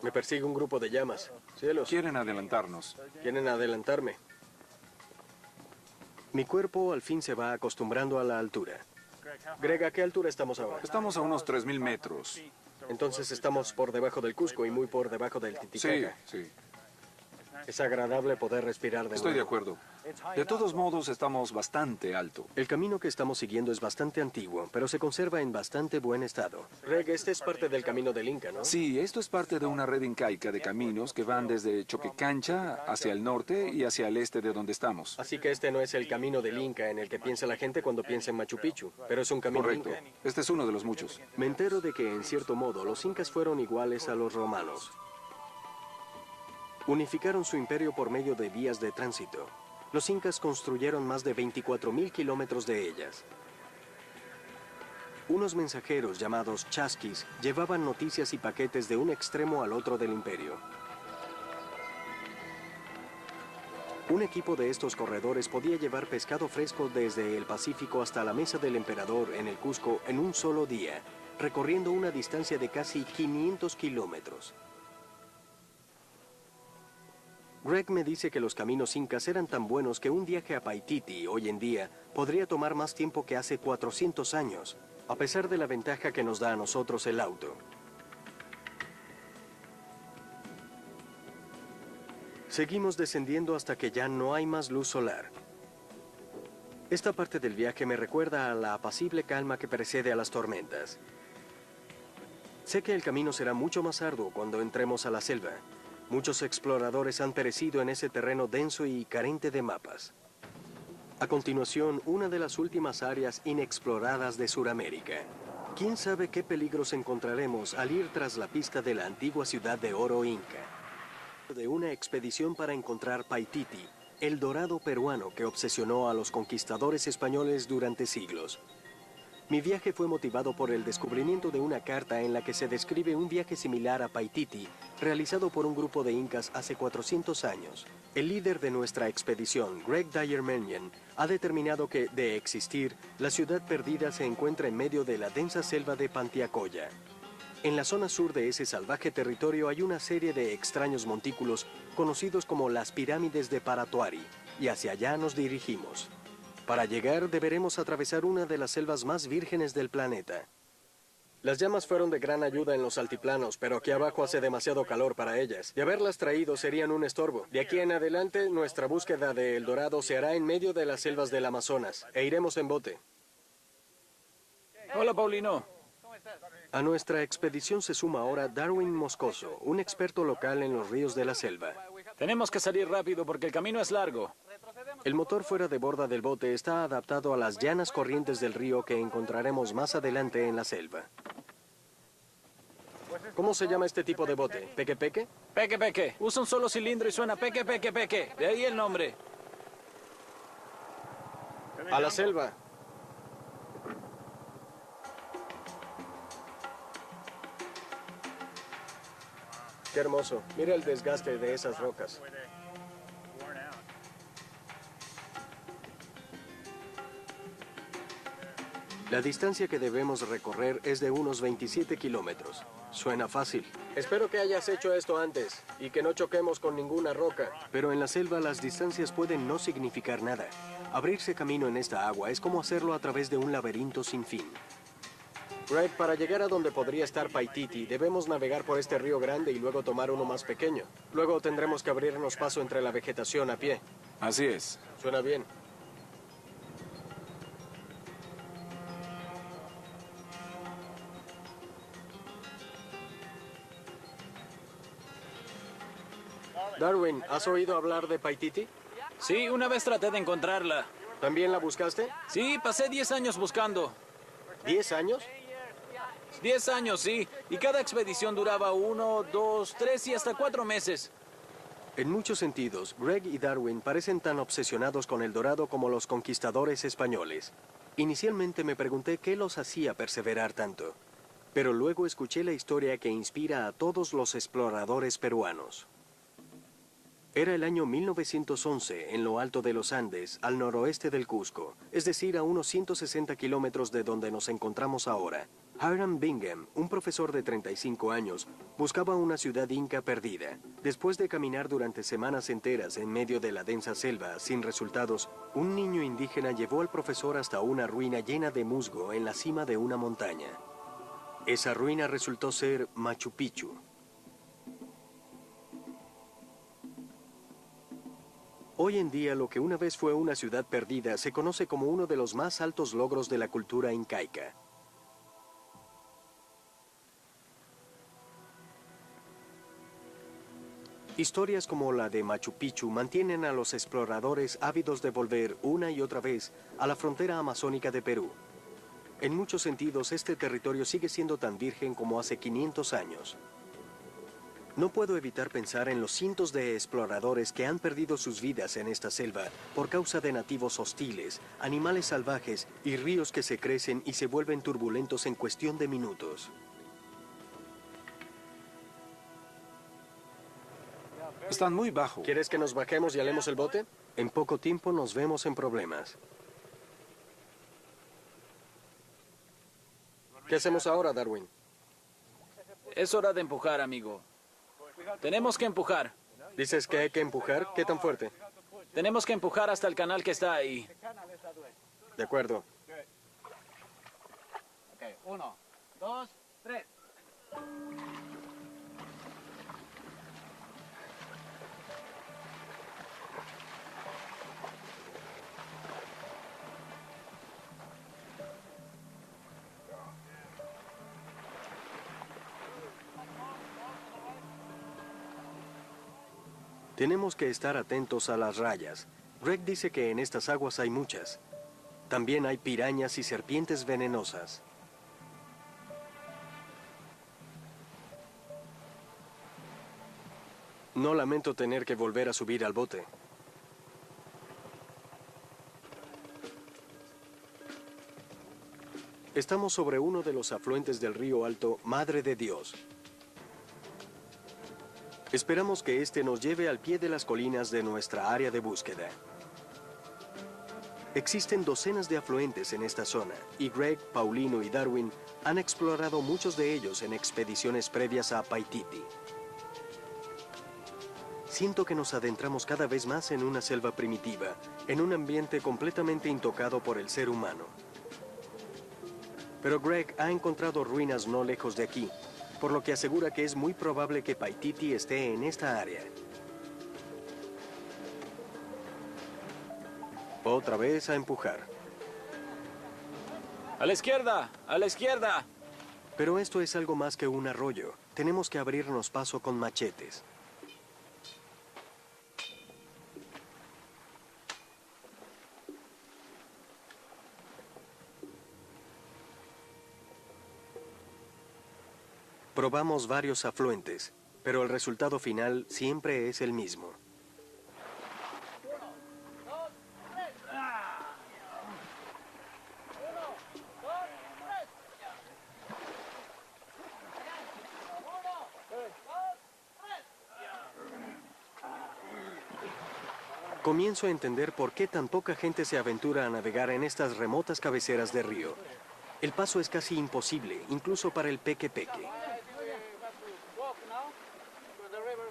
[SPEAKER 1] Me persigue un grupo de llamas. Cielos.
[SPEAKER 3] Quieren adelantarnos.
[SPEAKER 1] Quieren adelantarme. Mi cuerpo al fin se va acostumbrando a la altura. Greg, ¿a qué altura estamos ahora?
[SPEAKER 3] Estamos a unos 3.000 metros.
[SPEAKER 1] Entonces estamos por debajo del Cusco y muy por debajo del
[SPEAKER 3] Sí,
[SPEAKER 1] Titicaca.
[SPEAKER 3] sí.
[SPEAKER 1] Es agradable poder respirar de
[SPEAKER 3] Estoy de
[SPEAKER 1] nuevo.
[SPEAKER 3] acuerdo. De todos modos, estamos bastante alto.
[SPEAKER 1] El camino que estamos siguiendo es bastante antiguo, pero se conserva en bastante buen estado. Greg, este es parte del camino del Inca, ¿no?
[SPEAKER 3] Sí, esto es parte de una red incaica de caminos que van desde Choquecancha hacia el norte y hacia el este de donde estamos.
[SPEAKER 1] Así que este no es el camino del Inca en el que piensa la gente cuando piensa en Machu Picchu, pero es un camino
[SPEAKER 3] Correcto.
[SPEAKER 1] Inca.
[SPEAKER 3] Este es uno de los muchos.
[SPEAKER 1] Me entero de que, en cierto modo, los incas fueron iguales a los romanos. Unificaron su imperio por medio de vías de tránsito. Los incas construyeron más de 24.000 kilómetros de ellas. Unos mensajeros llamados chasquis llevaban noticias y paquetes de un extremo al otro del imperio. Un equipo de estos corredores podía llevar pescado fresco desde el Pacífico hasta la mesa del emperador en el Cusco en un solo día, recorriendo una distancia de casi 500 kilómetros. Greg me dice que los caminos incas eran tan buenos que un viaje a Paititi hoy en día podría tomar más tiempo que hace 400 años, a pesar de la ventaja que nos da a nosotros el auto. Seguimos descendiendo hasta que ya no hay más luz solar. Esta parte del viaje me recuerda a la apacible calma que precede a las tormentas. Sé que el camino será mucho más arduo cuando entremos a la selva. Muchos exploradores han perecido en ese terreno denso y carente de mapas. A continuación, una de las últimas áreas inexploradas de Sudamérica. ¿Quién sabe qué peligros encontraremos al ir tras la pista de la antigua ciudad de oro inca? De una expedición para encontrar Paititi, el dorado peruano que obsesionó a los conquistadores españoles durante siglos. Mi viaje fue motivado por el descubrimiento de una carta en la que se describe un viaje similar a Paititi, realizado por un grupo de incas hace 400 años. El líder de nuestra expedición, Greg Dyer Menyen, ha determinado que, de existir, la ciudad perdida se encuentra en medio de la densa selva de Pantiacoya. En la zona sur de ese salvaje territorio hay una serie de extraños montículos conocidos como las pirámides de Paratuari, y hacia allá nos dirigimos. Para llegar deberemos atravesar una de las selvas más vírgenes del planeta. Las llamas fueron de gran ayuda en los altiplanos, pero aquí abajo hace demasiado calor para ellas. De haberlas traído serían un estorbo. De aquí en adelante, nuestra búsqueda de El Dorado se hará en medio de las selvas del Amazonas, e iremos en bote.
[SPEAKER 6] Hola, Paulino.
[SPEAKER 1] A nuestra expedición se suma ahora Darwin Moscoso, un experto local en los ríos de la selva.
[SPEAKER 6] Tenemos que salir rápido porque el camino es largo.
[SPEAKER 1] El motor fuera de borda del bote está adaptado a las llanas corrientes del río que encontraremos más adelante en la selva. ¿Cómo se llama este tipo de bote? ¿Peque peque?
[SPEAKER 6] Peque, peque. Usa un solo cilindro y suena peque, peque, peque. De ahí el nombre.
[SPEAKER 1] A la selva. Qué hermoso. Mira el desgaste de esas rocas. La distancia que debemos recorrer es de unos 27 kilómetros. Suena fácil. Espero que hayas hecho esto antes y que no choquemos con ninguna roca. Pero en la selva las distancias pueden no significar nada. Abrirse camino en esta agua es como hacerlo a través de un laberinto sin fin. Greg, para llegar a donde podría estar Paititi, debemos navegar por este río grande y luego tomar uno más pequeño. Luego tendremos que abrirnos paso entre la vegetación a pie.
[SPEAKER 3] Así es.
[SPEAKER 1] Suena bien. Darwin, ¿has oído hablar de Paititi?
[SPEAKER 6] Sí, una vez traté de encontrarla.
[SPEAKER 1] ¿También la buscaste?
[SPEAKER 6] Sí, pasé 10 años buscando.
[SPEAKER 1] ¿10 años?
[SPEAKER 6] 10 años, sí. Y cada expedición duraba 1, 2, 3 y hasta 4 meses.
[SPEAKER 1] En muchos sentidos, Greg y Darwin parecen tan obsesionados con el dorado como los conquistadores españoles. Inicialmente me pregunté qué los hacía perseverar tanto, pero luego escuché la historia que inspira a todos los exploradores peruanos. Era el año 1911 en lo alto de los Andes, al noroeste del Cusco, es decir, a unos 160 kilómetros de donde nos encontramos ahora. Hiram Bingham, un profesor de 35 años, buscaba una ciudad inca perdida. Después de caminar durante semanas enteras en medio de la densa selva, sin resultados, un niño indígena llevó al profesor hasta una ruina llena de musgo en la cima de una montaña. Esa ruina resultó ser Machu Picchu. Hoy en día, lo que una vez fue una ciudad perdida se conoce como uno de los más altos logros de la cultura incaica. Historias como la de Machu Picchu mantienen a los exploradores ávidos de volver una y otra vez a la frontera amazónica de Perú. En muchos sentidos, este territorio sigue siendo tan virgen como hace 500 años. No puedo evitar pensar en los cientos de exploradores que han perdido sus vidas en esta selva por causa de nativos hostiles, animales salvajes y ríos que se crecen y se vuelven turbulentos en cuestión de minutos.
[SPEAKER 3] Están muy bajo.
[SPEAKER 1] ¿Quieres que nos bajemos y alemos el bote? En poco tiempo nos vemos en problemas. ¿Qué hacemos ahora, Darwin?
[SPEAKER 6] Es hora de empujar, amigo. Tenemos que empujar.
[SPEAKER 1] ¿Dices que hay que empujar? ¿Qué tan fuerte?
[SPEAKER 6] Tenemos que empujar hasta el canal que está ahí.
[SPEAKER 1] De acuerdo.
[SPEAKER 7] Ok, 1, 2, 3.
[SPEAKER 1] Tenemos que estar atentos a las rayas. Greg dice que en estas aguas hay muchas. También hay pirañas y serpientes venenosas. No lamento tener que volver a subir al bote. Estamos sobre uno de los afluentes del río Alto, Madre de Dios. Esperamos que este nos lleve al pie de las colinas de nuestra área de búsqueda. Existen docenas de afluentes en esta zona, y Greg, Paulino y Darwin han explorado muchos de ellos en expediciones previas a Paititi. Siento que nos adentramos cada vez más en una selva primitiva, en un ambiente completamente intocado por el ser humano. Pero Greg ha encontrado ruinas no lejos de aquí, por lo que asegura que es muy probable que Paititi esté en esta área. Otra vez a empujar.
[SPEAKER 6] ¡A la izquierda! ¡A la izquierda!
[SPEAKER 1] Pero esto es algo más que un arroyo. Tenemos que abrirnos paso con machetes. Probamos varios afluentes, pero el resultado final siempre es el mismo. Comienzo a entender por qué tan poca gente se aventura a navegar en estas remotas cabeceras de río. El paso es casi imposible, incluso para el peque-peque.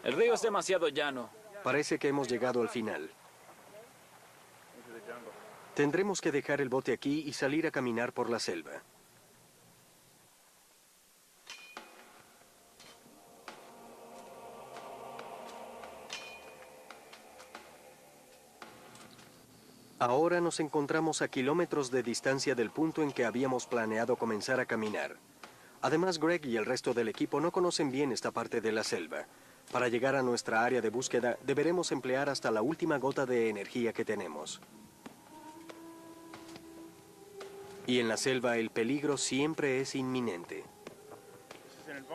[SPEAKER 6] El río es demasiado llano.
[SPEAKER 1] Parece que hemos llegado al final. Tendremos que dejar el bote aquí y salir a caminar por la selva. Ahora nos encontramos a kilómetros de distancia del punto en que habíamos planeado comenzar a caminar. Además, Greg y el resto del equipo no conocen bien esta parte de la selva. Para llegar a nuestra área de búsqueda, deberemos emplear hasta la última gota de energía que tenemos. Y en la selva el peligro siempre es inminente.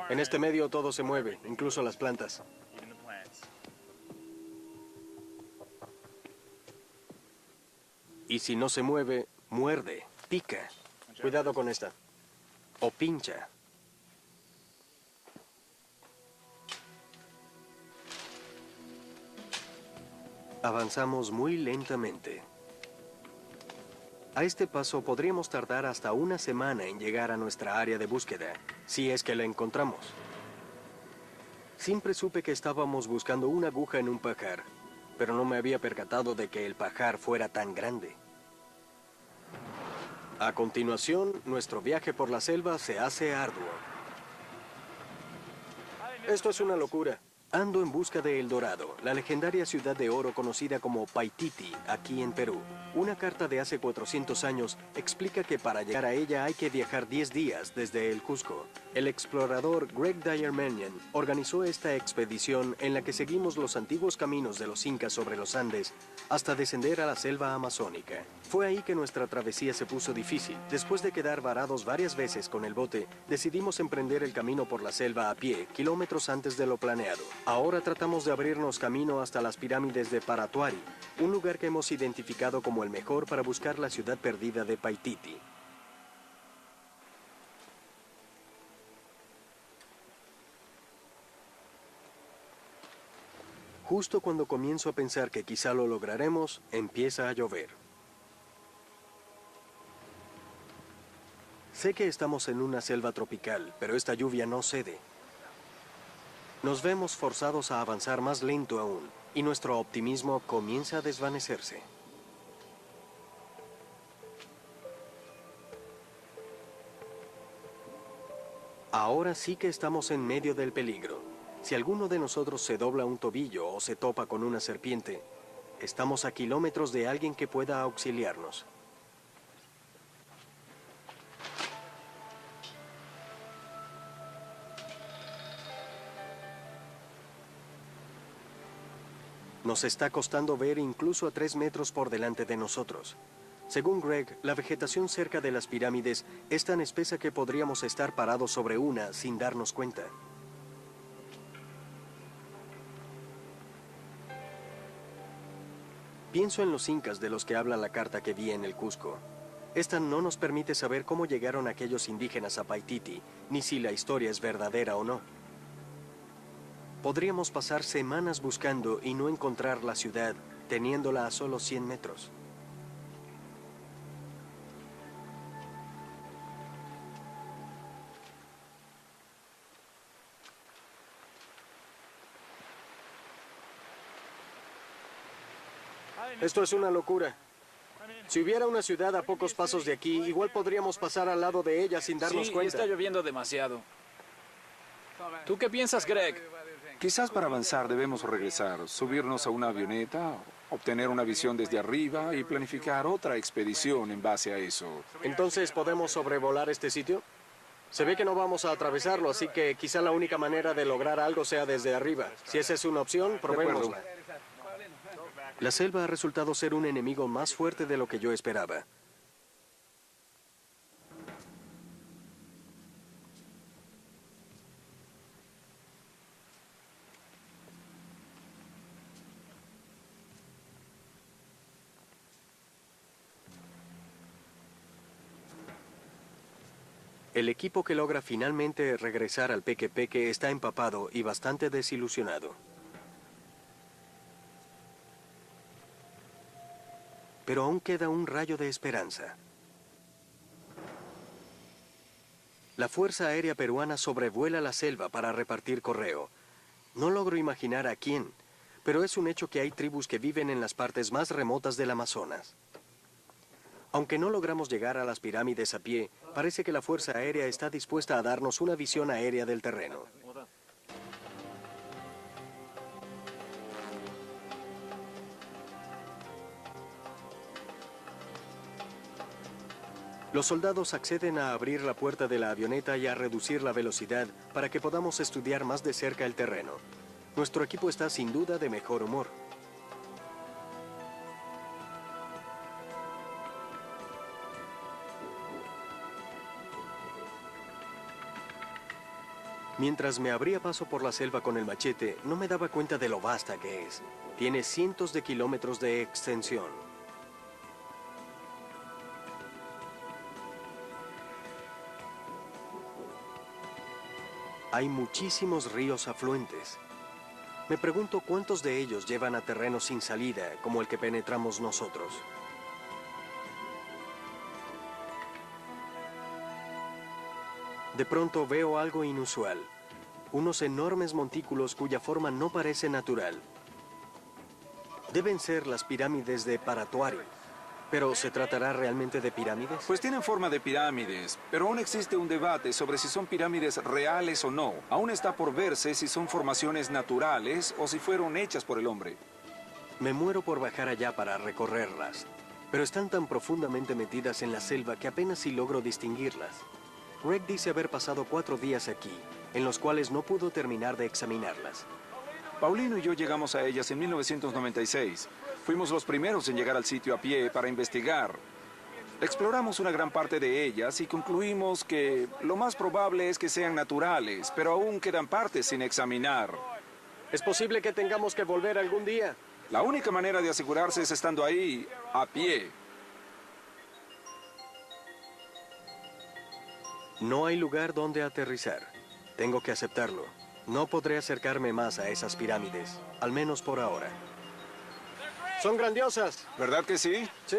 [SPEAKER 1] En este medio todo se mueve, incluso las plantas. Y si no se mueve, muerde, pica. Cuidado con esta. O pincha. Avanzamos muy lentamente. A este paso podríamos tardar hasta una semana en llegar a nuestra área de búsqueda, si es que la encontramos. Siempre supe que estábamos buscando una aguja en un pajar, pero no me había percatado de que el pajar fuera tan grande. A continuación, nuestro viaje por la selva se hace arduo. Esto es una locura. Ando en busca de El Dorado, la legendaria ciudad de oro conocida como Paititi, aquí en Perú. Una carta de hace 400 años explica que para llegar a ella hay que viajar 10 días desde el Cusco. El explorador Greg Dyer Mannion organizó esta expedición en la que seguimos los antiguos caminos de los incas sobre los Andes hasta descender a la selva amazónica. Fue ahí que nuestra travesía se puso difícil. Después de quedar varados varias veces con el bote, decidimos emprender el camino por la selva a pie, kilómetros antes de lo planeado. Ahora tratamos de abrirnos camino hasta las pirámides de Paratuari, un lugar que hemos identificado como el mejor para buscar la ciudad perdida de Paititi. Justo cuando comienzo a pensar que quizá lo lograremos, empieza a llover. Sé que estamos en una selva tropical, pero esta lluvia no cede. Nos vemos forzados a avanzar más lento aún, y nuestro optimismo comienza a desvanecerse. Ahora sí que estamos en medio del peligro. Si alguno de nosotros se dobla un tobillo o se topa con una serpiente, estamos a kilómetros de alguien que pueda auxiliarnos. Nos está costando ver incluso a 3 metros por delante de nosotros. Según Greg, la vegetación cerca de las pirámides es tan espesa que podríamos estar parados sobre una sin darnos cuenta. Pienso en los incas de los que habla la carta que vi en el Cusco. Esta no nos permite saber cómo llegaron aquellos indígenas a Paititi, ni si la historia es verdadera o no. Podríamos pasar semanas buscando y no encontrar la ciudad, teniéndola a solo 100 metros. Esto es una locura. Si hubiera una ciudad a pocos pasos de aquí, igual podríamos pasar al lado de ella sin darnos
[SPEAKER 6] Sí,
[SPEAKER 1] cuenta.
[SPEAKER 6] está lloviendo demasiado. ¿Tú qué piensas, Greg?
[SPEAKER 3] Quizás para avanzar debemos regresar, subirnos a una avioneta, obtener una visión desde arriba y planificar otra expedición en base a eso.
[SPEAKER 1] Entonces, ¿podemos sobrevolar este sitio? Se ve que no vamos a atravesarlo, así que quizá la única manera de lograr algo sea desde arriba. Si esa es una opción, probémosla. La selva ha resultado ser un enemigo más fuerte de lo que yo esperaba. El equipo que logra finalmente regresar al Peque Peque está empapado y bastante desilusionado. Pero aún queda un rayo de esperanza. La Fuerza Aérea Peruana sobrevuela la selva para repartir correo. No logro imaginar a quién, pero es un hecho que hay tribus que viven en las partes más remotas del Amazonas. Aunque no logramos llegar a las pirámides a pie, parece que la Fuerza Aérea está dispuesta a darnos una visión aérea del terreno. Los soldados acceden a abrir la puerta de la avioneta y a reducir la velocidad para que podamos estudiar más de cerca el terreno. Nuestro equipo está sin duda de mejor humor. Mientras me abría paso por la selva con el machete, no me daba cuenta de lo vasta que es. Tiene cientos de kilómetros de extensión. Hay muchísimos ríos afluentes. Me pregunto cuántos de ellos llevan a terrenos sin salida, como el que penetramos nosotros. De pronto veo algo inusual. Unos enormes montículos cuya forma no parece natural. Deben ser las pirámides de Paratoari. ¿Pero se tratará realmente de pirámides?
[SPEAKER 3] Pues tienen forma de pirámides, pero aún existe un debate sobre si son pirámides reales o no. Aún está por verse si son formaciones naturales o si fueron hechas por el hombre.
[SPEAKER 1] Me muero por bajar allá para recorrerlas, pero están tan profundamente metidas en la selva que apenas si logro distinguirlas. Greg dice haber pasado 4 días aquí, en los cuales no pudo terminar de examinarlas.
[SPEAKER 3] Paulino y yo llegamos a ellas en 1996. Fuimos los primeros en llegar al sitio a pie para investigar. Exploramos una gran parte de ellas y concluimos que lo más probable es que sean naturales, pero aún quedan partes sin examinar.
[SPEAKER 1] ¿Es posible que tengamos que volver algún día?
[SPEAKER 3] La única manera de asegurarse es estando ahí, a pie.
[SPEAKER 1] No hay lugar donde aterrizar. Tengo que aceptarlo. No podré acercarme más a esas pirámides, al menos por ahora. ¡Son grandiosas!
[SPEAKER 3] ¿Verdad que sí?
[SPEAKER 1] Sí.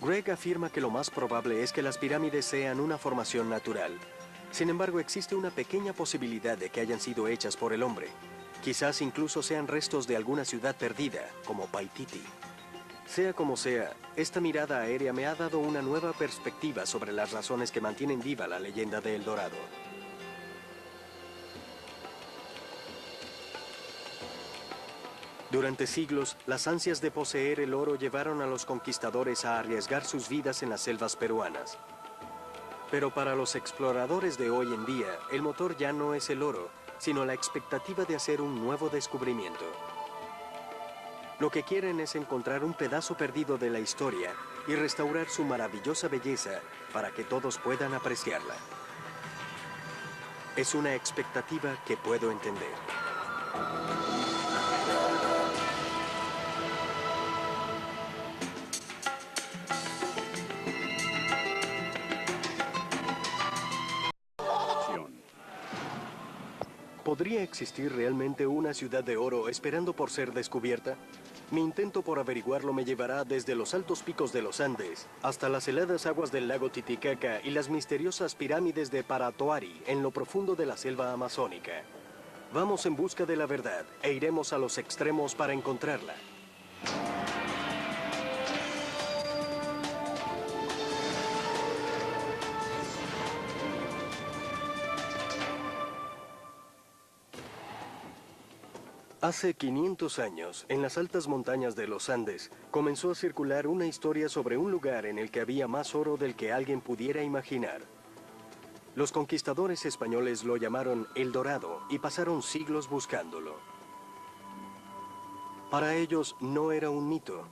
[SPEAKER 1] Greg afirma que lo más probable es que las pirámides sean una formación natural. Sin embargo, existe una pequeña posibilidad de que hayan sido hechas por el hombre. Quizás incluso sean restos de alguna ciudad perdida, como Paititi. Sea como sea, esta mirada aérea me ha dado una nueva perspectiva sobre las razones que mantienen viva la leyenda de El Dorado. Durante siglos, las ansias de poseer el oro llevaron a los conquistadores a arriesgar sus vidas en las selvas peruanas. Pero para los exploradores de hoy en día, el motor ya no es el oro, sino la expectativa de hacer un nuevo descubrimiento. Lo que quieren es encontrar un pedazo perdido de la historia y restaurar su maravillosa belleza para que todos puedan apreciarla. Es una expectativa que puedo entender. ¿Podría existir realmente una ciudad de oro esperando por ser descubierta? Mi intento por averiguarlo me llevará desde los altos picos de los Andes hasta las heladas aguas del lago Titicaca y las misteriosas pirámides de Paratoari en lo profundo de la selva amazónica. Vamos en busca de la verdad e iremos a los extremos para encontrarla. Hace 500 años, en las altas montañas de los Andes, comenzó a circular una historia sobre un lugar en el que había más oro del que alguien pudiera imaginar. Los conquistadores españoles lo llamaron El Dorado y pasaron siglos buscándolo. Para ellos no era un mito.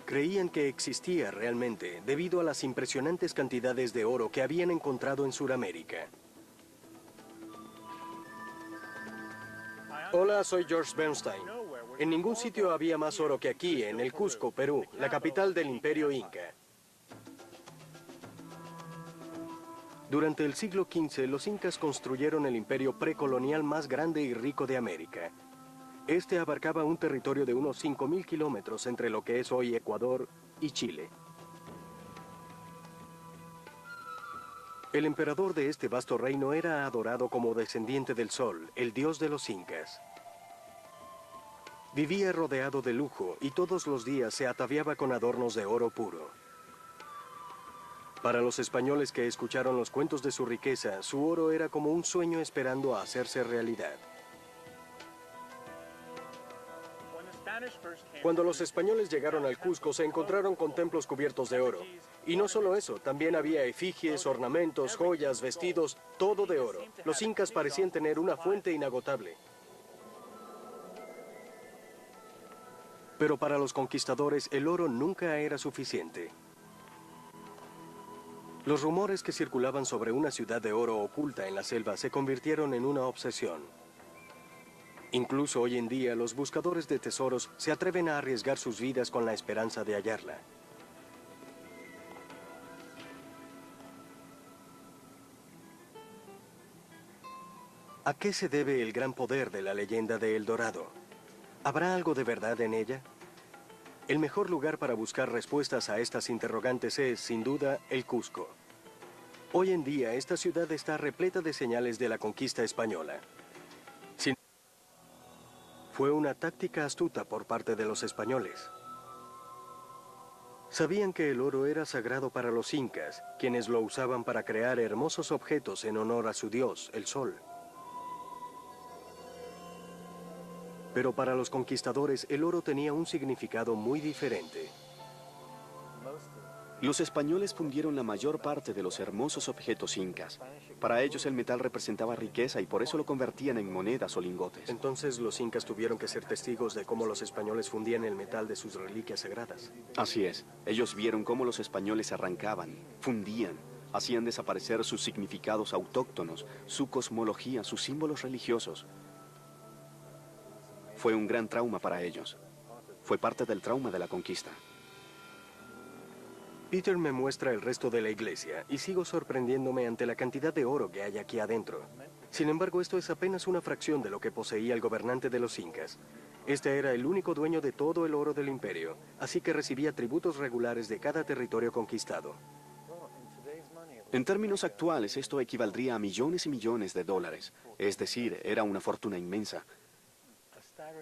[SPEAKER 1] Creían que existía realmente debido a las impresionantes cantidades de oro que habían encontrado en Sudamérica. Hola, soy George Bernstein. En ningún sitio había más oro que aquí, en el Cusco, Perú, la capital del Imperio Inca. Durante el siglo XV, los incas construyeron el imperio precolonial más grande y rico de América. Este abarcaba un territorio de unos 5.000 kilómetros entre lo que es hoy Ecuador y Chile. El emperador de este vasto reino era adorado como descendiente del sol, el dios de los incas. Vivía rodeado de lujo y todos los días se ataviaba con adornos de oro puro. Para los españoles que escucharon los cuentos de su riqueza, su oro era como un sueño esperando a hacerse realidad. Cuando los españoles llegaron al Cusco, se encontraron con templos cubiertos de oro. Y no solo eso, también había efigies, ornamentos, joyas, vestidos, todo de oro. Los incas parecían tener una fuente inagotable. Pero para los conquistadores, el oro nunca era suficiente. Los rumores que circulaban sobre una ciudad de oro oculta en la selva se convirtieron en una obsesión. Incluso hoy en día, los buscadores de tesoros se atreven a arriesgar sus vidas con la esperanza de hallarla. ¿A qué se debe el gran poder de la leyenda de El Dorado? ¿Habrá algo de verdad en ella? El mejor lugar para buscar respuestas a estas interrogantes es, sin duda, el Cusco. Hoy en día, esta ciudad está repleta de señales de la conquista española. Fue una táctica astuta por parte de los españoles. Sabían que el oro era sagrado para los incas, quienes lo usaban para crear hermosos objetos en honor a su dios, el sol. Pero para los conquistadores, el oro tenía un significado muy diferente.
[SPEAKER 2] Los españoles fundieron la mayor parte de los hermosos objetos incas. Para ellos el metal representaba riqueza y por eso lo convertían en monedas o lingotes.
[SPEAKER 1] Entonces los incas tuvieron que ser testigos de cómo los españoles fundían el metal de sus reliquias sagradas.
[SPEAKER 2] Así es. Ellos vieron cómo los españoles arrancaban, fundían, hacían desaparecer sus significados autóctonos, su cosmología, sus símbolos religiosos. Fue un gran trauma para ellos. Fue parte del trauma de la conquista.
[SPEAKER 1] Peter me muestra el resto de la iglesia y sigo sorprendiéndome ante la cantidad de oro que hay aquí adentro. Sin embargo, esto es apenas una fracción de lo que poseía el gobernante de los incas. Este era el único dueño de todo el oro del imperio, así que recibía tributos regulares de cada territorio conquistado.
[SPEAKER 2] En términos actuales, esto equivaldría a millones y millones de dólares. Es decir, era una fortuna inmensa.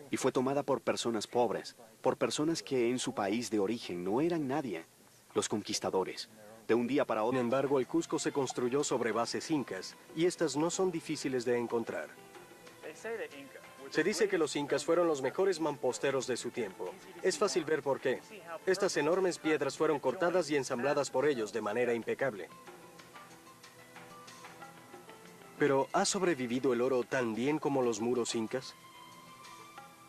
[SPEAKER 2] Y fue tomada por personas pobres, por personas que en su país de origen no eran nadie. Los conquistadores. De un día para otro.
[SPEAKER 1] Sin embargo, el Cusco se construyó sobre bases incas, y estas no son difíciles de encontrar. Se dice que los incas fueron los mejores mamposteros de su tiempo. Es fácil ver por qué. Estas enormes piedras fueron cortadas y ensambladas por ellos de manera impecable. Pero, ¿ha sobrevivido el oro tan bien como los muros incas?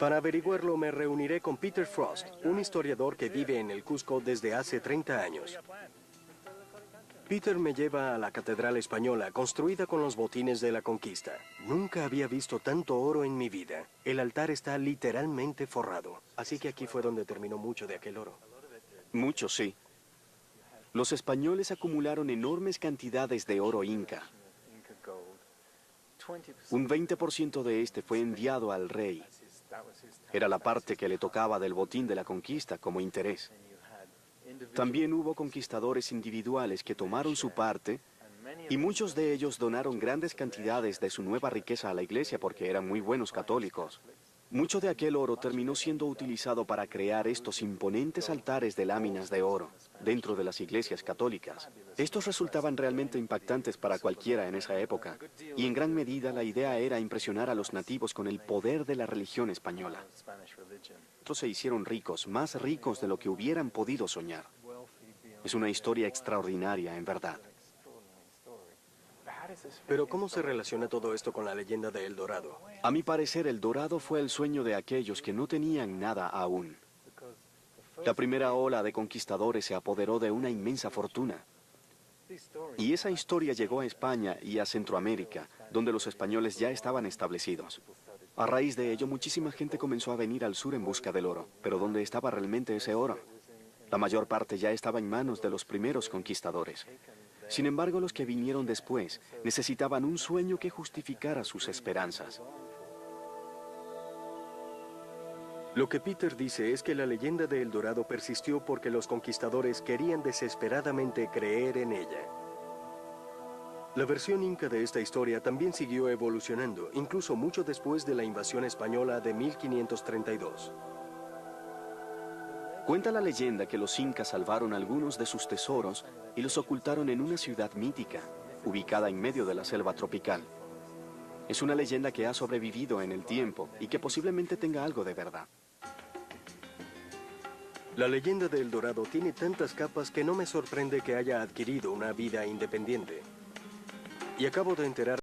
[SPEAKER 1] Para averiguarlo, me reuniré con Peter Frost, un historiador que vive en el Cusco desde hace 30 años. Peter me lleva a la Catedral Española, construida con los botines de la conquista. Nunca había visto tanto oro en mi vida. El altar está literalmente forrado. Así que aquí fue donde terminó mucho de aquel oro.
[SPEAKER 2] Mucho, sí. Los españoles acumularon enormes cantidades de oro inca. Un 20% de este fue enviado al rey. Era la parte que le tocaba del botín de la conquista como interés. También hubo conquistadores individuales que tomaron su parte y muchos de ellos donaron grandes cantidades de su nueva riqueza a la iglesia porque eran muy buenos católicos. Mucho de aquel oro terminó siendo utilizado para crear estos imponentes altares de láminas de oro dentro de las iglesias católicas. Estos resultaban realmente impactantes para cualquiera en esa época, y en gran medida la idea era impresionar a los nativos con el poder de la religión española. Estos se hicieron ricos, más ricos de lo que hubieran podido soñar. Es una historia extraordinaria, en verdad.
[SPEAKER 1] Pero ¿cómo se relaciona todo esto con la leyenda de El Dorado?
[SPEAKER 2] A mi parecer, El Dorado fue el sueño de aquellos que no tenían nada aún. La primera ola de conquistadores se apoderó de una inmensa fortuna. Y esa historia llegó a España y a Centroamérica, donde los españoles ya estaban establecidos. A raíz de ello, muchísima gente comenzó a venir al sur en busca del oro. Pero ¿dónde estaba realmente ese oro? La mayor parte ya estaba en manos de los primeros conquistadores. Sin embargo, los que vinieron después necesitaban un sueño que justificara sus esperanzas.
[SPEAKER 1] Lo que Peter dice es que la leyenda de El Dorado persistió porque los conquistadores querían desesperadamente creer en ella. La versión inca de esta historia también siguió evolucionando, incluso mucho después de la invasión española de 1532.
[SPEAKER 2] Cuenta la leyenda que los incas salvaron algunos de sus tesoros y los ocultaron en una ciudad mítica, ubicada en medio de la selva tropical. Es una leyenda que ha sobrevivido en el tiempo y que posiblemente tenga algo de verdad.
[SPEAKER 1] La leyenda de El Dorado tiene tantas capas que no me sorprende que haya adquirido una vida independiente. Y acabo de enterar